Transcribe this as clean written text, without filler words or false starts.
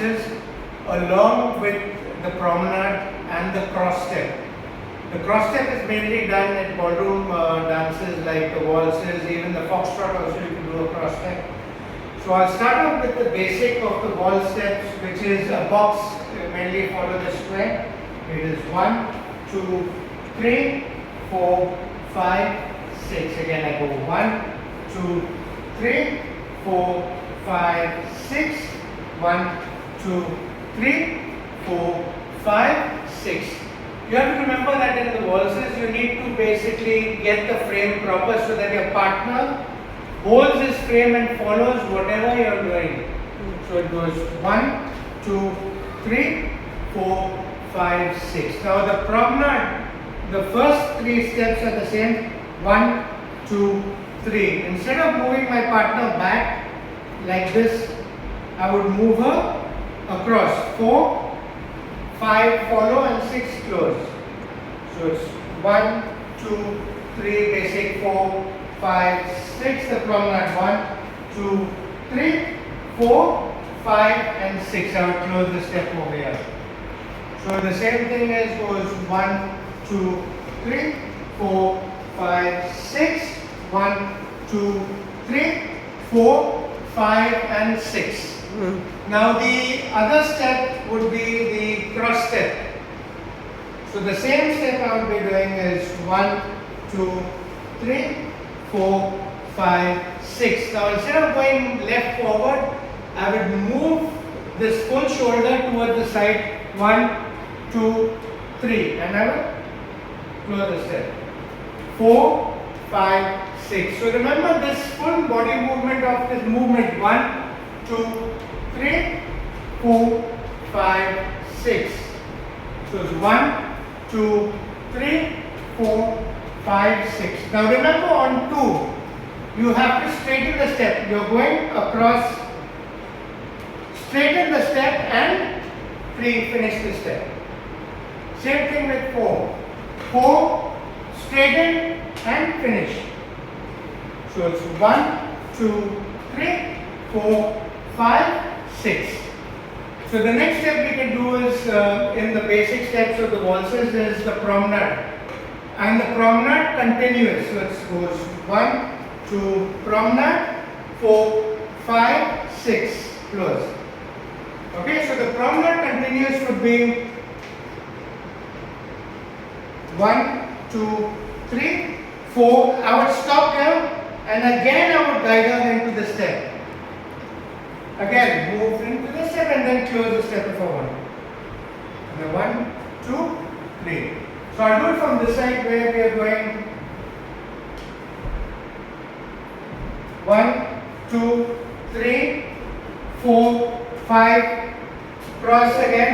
waltzes along with the promenade and the cross step. The cross step is mainly done at ballroom dances like the waltzes, even the foxtrot also you can do a cross step. So I'll start off with the basic of the waltz steps, which is a box, mainly follow the square. It is 1, 2, 3, 4, 5, 6. Again I go 1, 2, 3, 4, 5, 6. 1, 2, 3, 4, 5, 6. You have to remember that in the waltzes you need to basically get the frame proper so that your partner holds his frame and follows whatever you are doing. So it goes 1, 2, 3, 4, 5, 6. Now the promenade, the first 3 steps are the same. 1, 2, 3. Instead of moving my partner back like this, I would move her across. 4, 5 follow and 6 close. So it's 1, 2, 3 basic, 4, 5, 6 the promenade. 1, 2, 3, 4, 5 and 6. I would close the step over here. So the same thing as goes 1, 2, 3, 4, 5, 6. 1, 2, 3, 4, 5 and 6. Now the other step would be the cross step. So the same step I would be doing is 1, 2, 3, 4, 5, 6. Now instead of going left forward, I would move this full shoulder towards the side. 1, 2, 3 and I will close the step. 4, 5, 6. So remember this full body movement of this movement. 1, 2, 3, 4, 5, 6. So it's 1, 2, 3, 4, 5, 6. Now remember on 2, you have to straighten the step. You are going across, straighten the step and finish the step. Same thing with 4. 4, straighten and finish. So it's 1, 2, 3, 4, 5, 6. So the next step we can do is in the basic steps of the waltzes is the promenade. And the promenade continuous. So it goes 1, 2, promenade, 4, 5, 6, close. Okay, so the promenade continuous would be 1, 2, 3, 4. I would stop here and again I would guide her into the step. Again, move into the step and then close the step if I want. And 1, 2, 3. So I'll do it from this side where we are going 1, 2, 3, 4, 5, cross again